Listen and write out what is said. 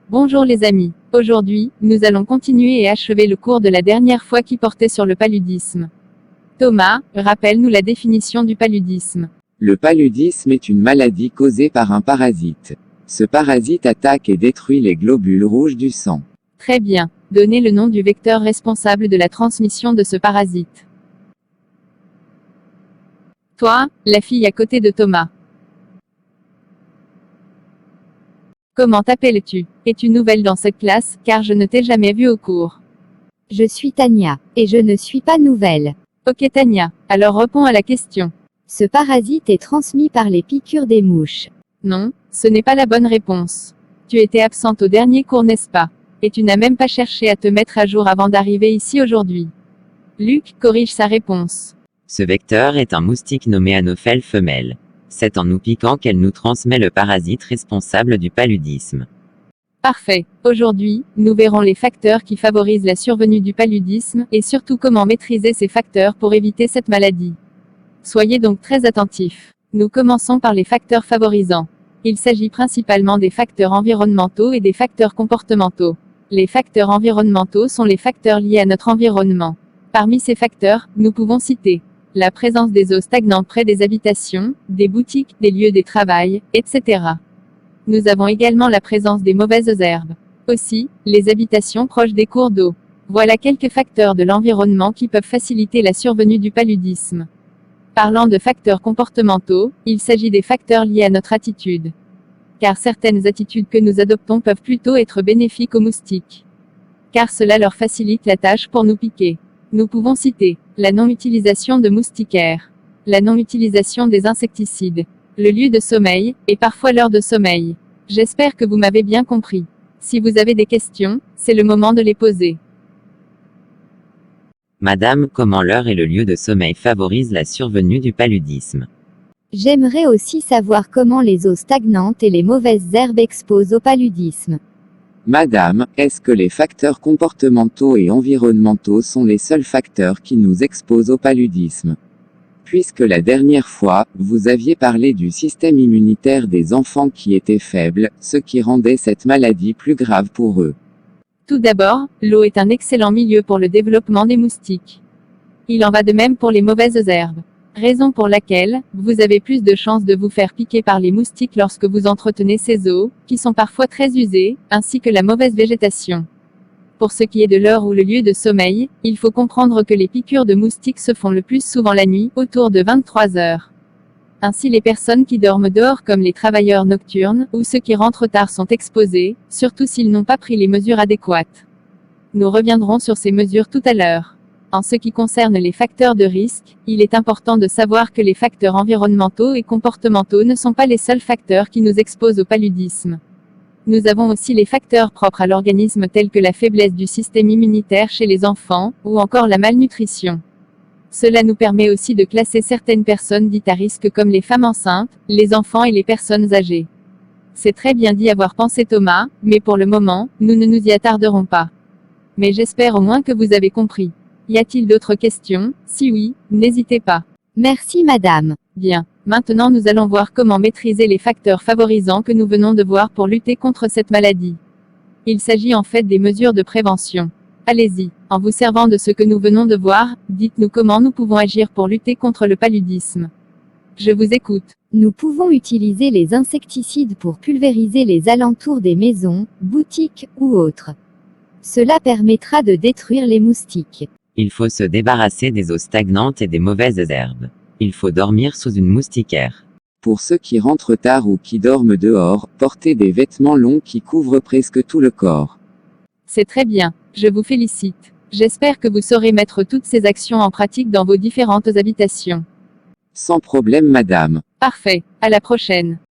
Bonjour les amis. Aujourd'hui, nous allons continuer et achever le cours de la dernière fois qui portait sur le paludisme. Thomas, rappelle-nous la définition du paludisme. Le paludisme est une maladie causée par un parasite. Ce parasite attaque et détruit les globules rouges du sang. Très bien. Donnez le nom du vecteur responsable de la transmission de ce parasite. Toi, la fille à côté de Thomas. Comment t'appelles-tu? Es-tu nouvelle dans cette classe, car je ne t'ai jamais vue au cours? Je suis Tania, et je ne suis pas nouvelle. Ok Tania, alors réponds à la question. Ce parasite est transmis par les piqûres des mouches. Non, ce n'est pas la bonne réponse. Tu étais absente au dernier cours, n'est-ce pas? Et tu n'as même pas cherché à te mettre à jour avant d'arriver ici aujourd'hui. Luc corrige sa réponse. Ce vecteur est un moustique nommé Anophèle femelle. C'est en nous piquant qu'elle nous transmet le parasite responsable du paludisme. Parfait. Aujourd'hui, nous verrons les facteurs qui favorisent la survenue du paludisme, et surtout comment maîtriser ces facteurs pour éviter cette maladie. Soyez donc très attentifs. Nous commençons par les facteurs favorisants. Il s'agit principalement des facteurs environnementaux et des facteurs comportementaux. Les facteurs environnementaux sont les facteurs liés à notre environnement. Parmi ces facteurs, nous pouvons citer la présence des eaux stagnantes près des habitations, des boutiques, des lieux de travail, etc. Nous avons également la présence des mauvaises herbes. Aussi, les habitations proches des cours d'eau. Voilà quelques facteurs de l'environnement qui peuvent faciliter la survenue du paludisme. Parlant de facteurs comportementaux, il s'agit des facteurs liés à notre attitude. Car certaines attitudes que nous adoptons peuvent plutôt être bénéfiques aux moustiques. Car cela leur facilite la tâche pour nous piquer. Nous pouvons citer la non-utilisation de moustiquaires, la non-utilisation des insecticides, le lieu de sommeil, et parfois l'heure de sommeil. J'espère que vous m'avez bien compris. Si vous avez des questions, c'est le moment de les poser. Madame, comment l'heure et le lieu de sommeil favorisent la survenue du paludisme? J'aimerais aussi savoir comment les eaux stagnantes et les mauvaises herbes exposent au paludisme. Madame, est-ce que les facteurs comportementaux et environnementaux sont les seuls facteurs qui nous exposent au paludisme? Puisque la dernière fois, vous aviez parlé du système immunitaire des enfants qui était faible, ce qui rendait cette maladie plus grave pour eux. Tout d'abord, l'eau est un excellent milieu pour le développement des moustiques. Il en va de même pour les mauvaises herbes. Raison pour laquelle, vous avez plus de chances de vous faire piquer par les moustiques lorsque vous entretenez ces eaux, qui sont parfois très usées, ainsi que la mauvaise végétation. Pour ce qui est de l'heure ou le lieu de sommeil, il faut comprendre que les piqûres de moustiques se font le plus souvent la nuit, autour de 23 heures. Ainsi les personnes qui dorment dehors comme les travailleurs nocturnes, ou ceux qui rentrent tard sont exposés, surtout s'ils n'ont pas pris les mesures adéquates. Nous reviendrons sur ces mesures tout à l'heure. En ce qui concerne les facteurs de risque, il est important de savoir que les facteurs environnementaux et comportementaux ne sont pas les seuls facteurs qui nous exposent au paludisme. Nous avons aussi les facteurs propres à l'organisme tels que la faiblesse du système immunitaire chez les enfants, ou encore la malnutrition. Cela nous permet aussi de classer certaines personnes dites à risque comme les femmes enceintes, les enfants et les personnes âgées. C'est très bien dit avoir pensé Thomas, mais pour le moment, nous ne nous y attarderons pas. Mais j'espère au moins que vous avez compris. Y a-t-il d'autres questions? Si oui, n'hésitez pas. Merci madame. Bien. Maintenant nous allons voir comment maîtriser les facteurs favorisants que nous venons de voir pour lutter contre cette maladie. Il s'agit en fait des mesures de prévention. Allez-y. En vous servant de ce que nous venons de voir, dites-nous comment nous pouvons agir pour lutter contre le paludisme. Je vous écoute. Nous pouvons utiliser les insecticides pour pulvériser les alentours des maisons, boutiques ou autres. Cela permettra de détruire les moustiques. Il faut se débarrasser des eaux stagnantes et des mauvaises herbes. Il faut dormir sous une moustiquaire. Pour ceux qui rentrent tard ou qui dorment dehors, portez des vêtements longs qui couvrent presque tout le corps. C'est très bien. Je vous félicite. J'espère que vous saurez mettre toutes ces actions en pratique dans vos différentes habitations. Sans problème madame. Parfait. À la prochaine.